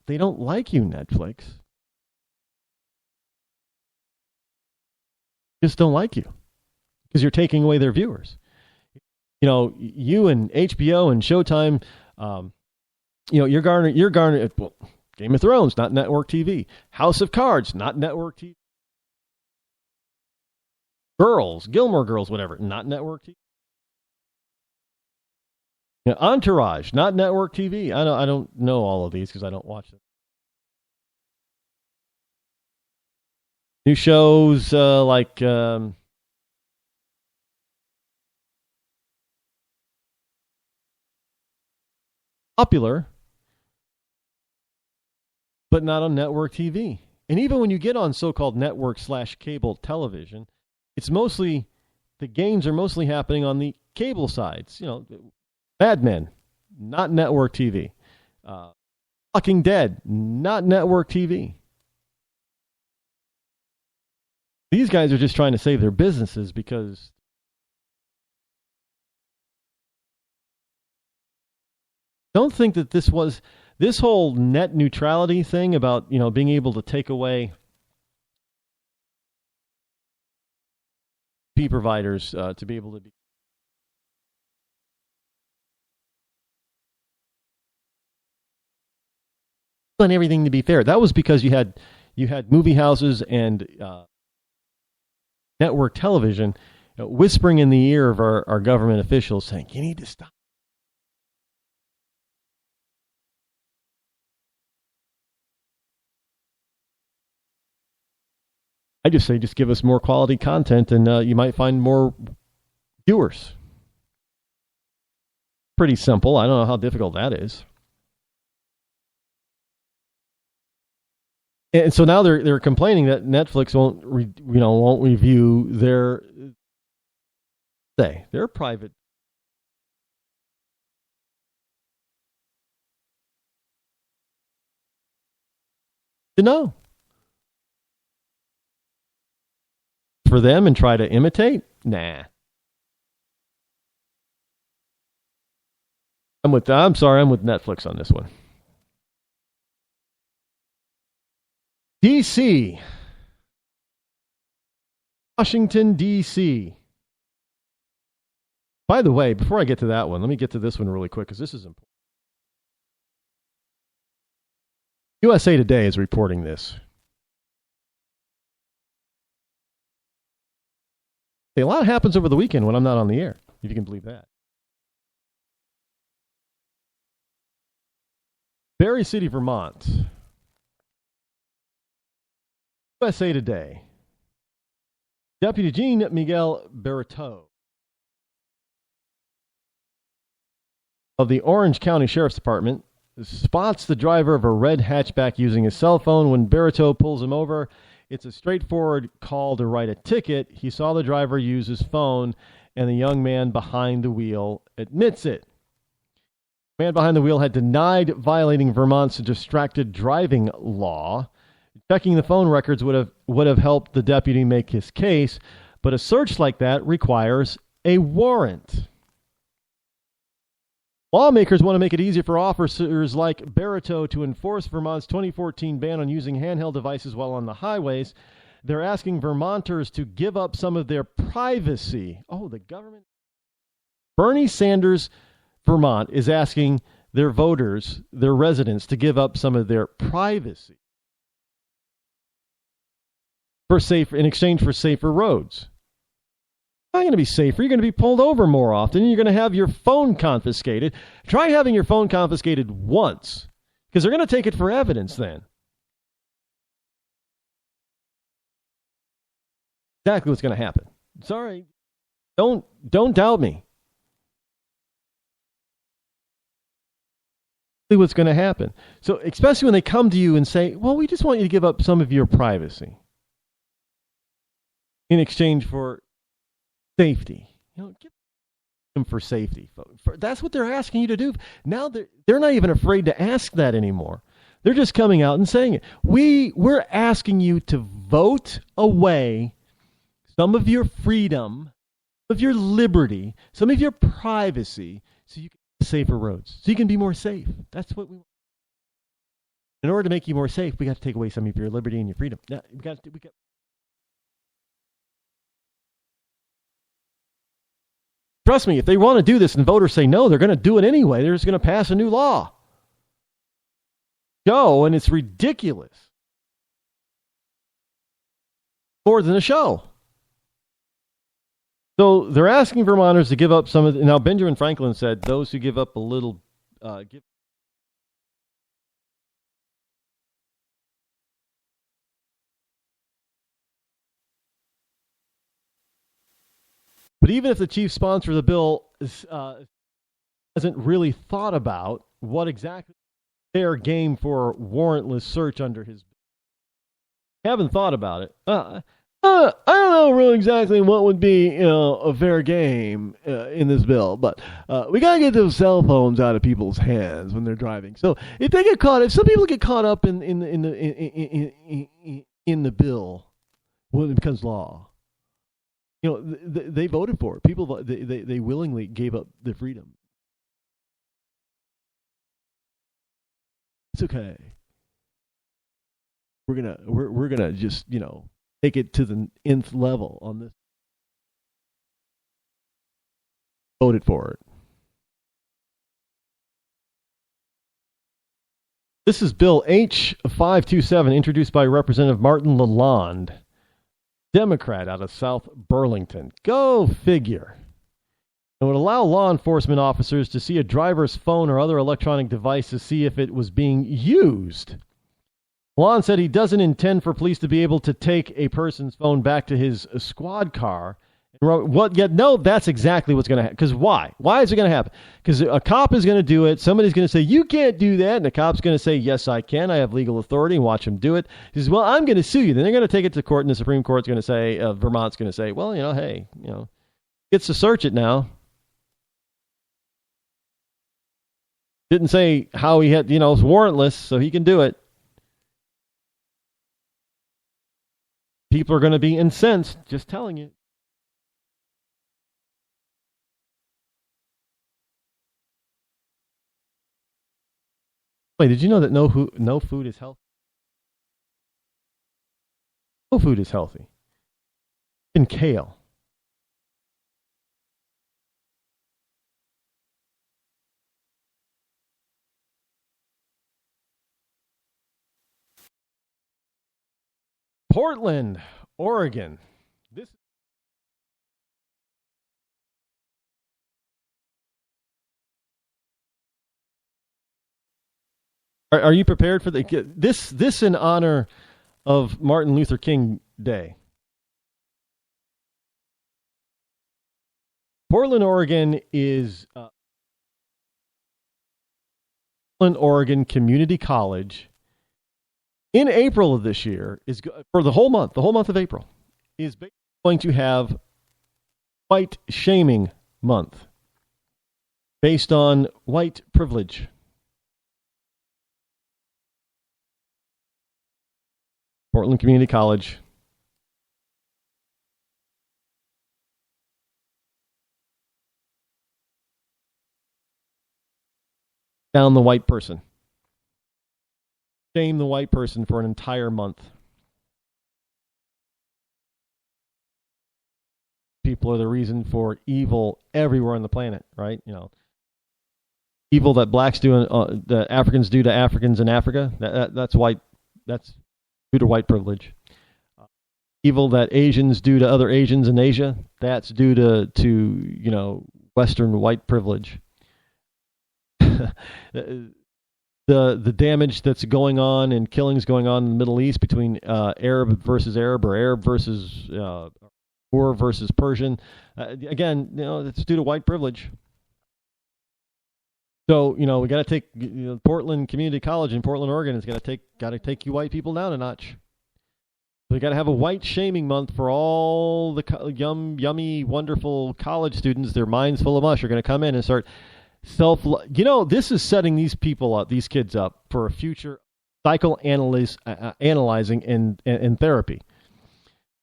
They don't like you, Netflix. Just don't like you because you're taking away their viewers. You and HBO and Showtime, you're garnering. Well, Game of Thrones, not network TV. House of Cards, not network TV. Girls, Gilmore Girls, whatever, not network TV. Entourage, not network TV. I don't know all of these because I don't watch them. New shows like popular, but not on network TV. And even when you get on so-called network/cable television, it's mostly the games are mostly happening on the cable sides. Mad Men, not network TV. Walking Dead, not network TV. These guys are just trying to save their businesses because don't think that this whole net neutrality thing about, being able to take away P providers to be able to be on everything to be fair. That was because you had movie houses and network television whispering in the ear of our government officials saying, you need to stop. I just say, just give us more quality content and you might find more viewers. Pretty simple. I don't know how difficult that is. And so now they're complaining that Netflix won't review their private. No. For them and try to imitate? Nah. I'm with Netflix on this one. D.C. Washington, D.C. By the way, before I get to that one, let me get to this one really quick because this is important. USA Today is reporting this. A lot happens over the weekend when I'm not on the air, if you can believe that. Barre City, Vermont. USA Today. Deputy Jean Miguel Barreto of the Orange County Sheriff's Department spots the driver of a red hatchback using his cell phone. When Barreto pulls him over, it's a straightforward call to write a ticket. He saw the driver use his phone, and the young man behind the wheel admits it. The man behind the wheel had denied violating Vermont's distracted driving law. Checking the phone records would have helped the deputy make his case, but a search like that requires a warrant. Lawmakers want to make it easier for officers like Barreto to enforce Vermont's 2014 ban on using handheld devices while on the highways. They're asking Vermonters to give up some of their privacy. Oh, the government. Bernie Sanders, Vermont, is asking their voters, their residents, to give up some of their privacy in exchange for safer roads. Not going to be safer. You're going to be pulled over more often. You're going to have your phone confiscated. Try having your phone confiscated once, because they're going to take it for evidence then. Exactly what's going to happen. Sorry. Don't doubt me. What's going to happen. So especially when they come to you and say, well, we just want you to give up some of your privacy in exchange for safety. Give them for safety. That's what they're asking you to do. Now they're not even afraid to ask that anymore. They're just coming out and saying it. We're asking you to vote away some of your freedom, of your liberty, some of your privacy, so you can have safer roads, so you can be more safe. That's what we want. In order to make you more safe, we got to take away some of your liberty and your freedom. Now, we got. Trust me, if they want to do this and voters say no, they're going to do it anyway. They're just going to pass a new law. Show, and it's ridiculous. More than a show. So they're asking Vermonters to give up some of now, Benjamin Franklin said those who give up a little give. But even if the chief sponsor of the bill hasn't really thought about what exactly fair game for warrantless search under his bill, haven't thought about it. I don't know really exactly what would be, a fair game in this bill, but we gotta get those cell phones out of people's hands when they're driving. So if some people get caught up in the bill when it becomes law, they voted for it. People they willingly gave up their freedom. It's okay. We're gonna just take it to the nth level on this. Voted for it. This is Bill H-527, introduced by Representative Martin Lalonde, Democrat out of South Burlington. Go figure. It would allow law enforcement officers to see a driver's phone or other electronic device to see if it was being used. Lalonde said he doesn't intend for police to be able to take a person's phone back to his squad car. No, that's exactly what's going to happen. Because why? Why is it going to happen? Because a cop is going to do it. Somebody's going to say, you can't do that. And the cop's going to say, yes, I can. I have legal authority, and watch him do it. He says, well, I'm going to sue you. Then they're going to take it to court, and the Supreme Court's going to say, Vermont's going to say, well, hey, gets to search it now. Didn't say how he had, it's warrantless, so he can do it. People are going to be incensed, just telling you. Wait, did you know that no food is healthy? No food is healthy. And kale. Portland, Oregon. Are you prepared for this in honor of Martin Luther King Day? Portland, Oregon is Portland, Oregon Community College. In April of this year, is for the whole month of April, is going to have White Shaming Month based on white privilege. Portland Community College. Down the white person. Shame the white person for an entire month. People are the reason for evil everywhere on the planet, right? Evil that blacks do, that Africans do to Africans in Africa. That's white. That's due to white privilege. Evil that Asians do to other Asians in Asia. That's due to Western white privilege. The damage that's going on and killings going on in the Middle East between Arab versus Arab or Arab versus Moor versus Persian. Again, it's due to white privilege. So, we got to take Portland Community College in Portland, Oregon is got to take you white people down a notch. We got to have a white shaming month for all the yummy, wonderful college students. Their minds full of mush are going to come in and start this is setting these kids up for a future psychoanalyzing and therapy,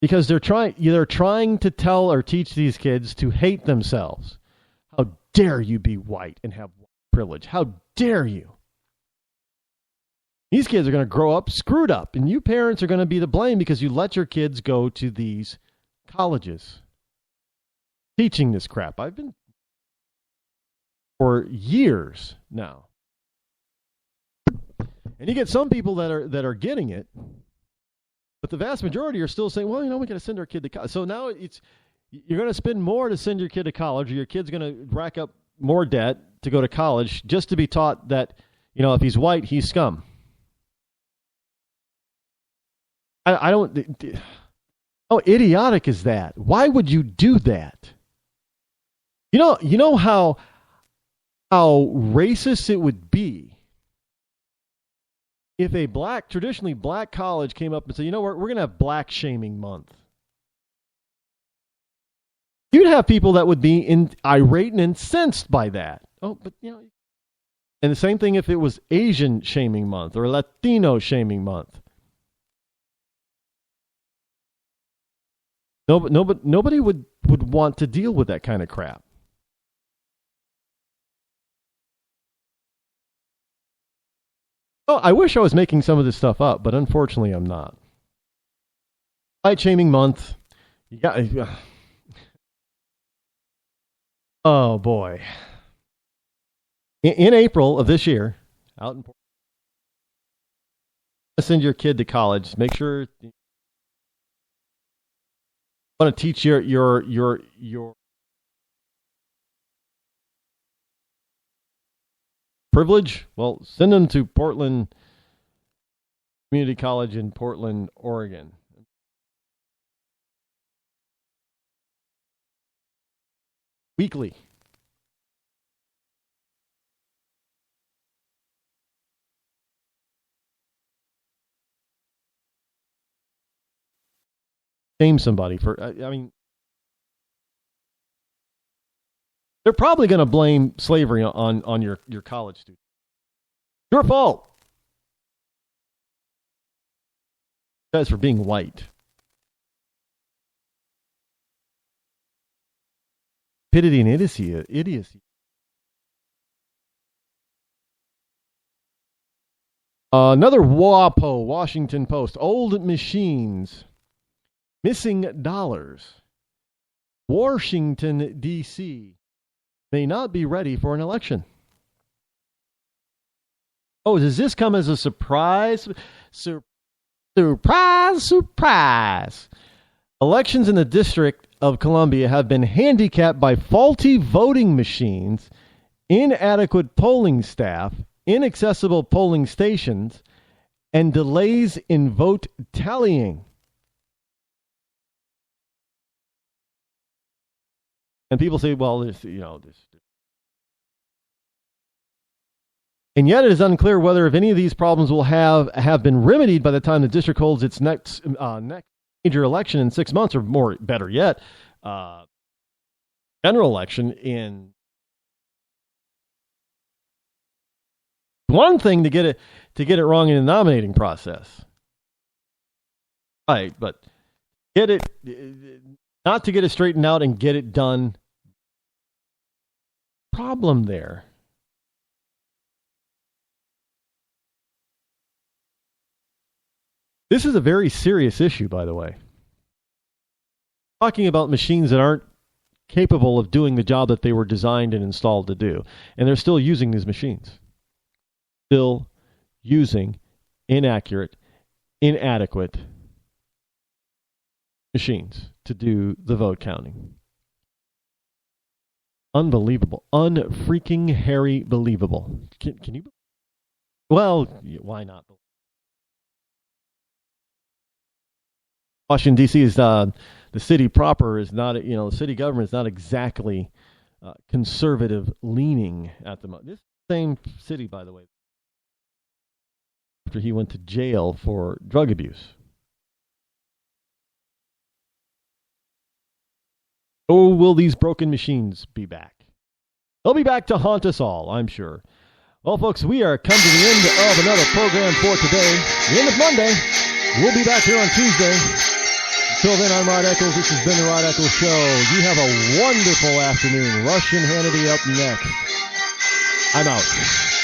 because they're trying to tell or teach these kids to hate themselves. How How dare you be white and have privilege? How dare you? These kids are going to grow up screwed up, and you parents are going to be to blame because you let your kids go to these colleges teaching this crap. I've been for years now. And you get some people that are getting it, but the vast majority are still saying, well, we got to send our kid to college. So now you're going to spend more to send your kid to college, or your kid's going to rack up more debt to go to college just to be taught that, if he's white, he's scum. I don't. How idiotic is that? Why would you do that? You know how racist it would be if a traditionally black college came up and said, we're going to have Black Shaming Month. You'd have people that would be irate and incensed by that. Oh, but and the same thing if it was Asian Shaming Month or Latino Shaming Month. Nobody would want to deal with that kind of crap. Oh, I wish I was making some of this stuff up, but unfortunately I'm not. White Shaming Month. Oh, boy. In April of this year, out in Portland, send your kid to college. Make sure you want to teach your privilege. Well, send them to Portland Community College in Portland, Oregon. Weekly. Shame somebody for, they're probably going to blame slavery on your college student. Your fault. Guys, for being white. Stupidity and idiocy. Another WAPO, Washington Post. Old machines. Missing dollars. Washington, D.C. may not be ready for an election. Oh, does this come as a surprise? Surprise. Elections in the District of Columbia have been handicapped by faulty voting machines, inadequate polling staff, inaccessible polling stations, and delays in vote tallying. And people say, well, this. And yet it is unclear whether if any of these problems will have been remedied by the time the district holds its next major election in 6 months, or more, better yet, general election in. One thing to get it wrong in the nominating process, right? But not to get it straightened out and get it done. Problem there. This is a very serious issue, by the way. Talking about machines that aren't capable of doing the job that they were designed and installed to do. And they're still using these machines. Still using inaccurate, inadequate machines to do the vote counting. Unbelievable. Unfreaking Harry believable. Can you? Well, why not? Washington, D.C. is the city proper is not, the city government is not exactly conservative leaning at the moment. This same city, by the way, after he went to jail for drug abuse. Oh, will these broken machines be back? They'll be back to haunt us all, I'm sure. Well, folks, we are come to the end of another program for today. The end of Monday. We'll be back here on Tuesday. Until then, I'm Rod Eccles. This has been the Rod Eccles Show. You have a wonderful afternoon. Rush and Hannity up next. I'm out.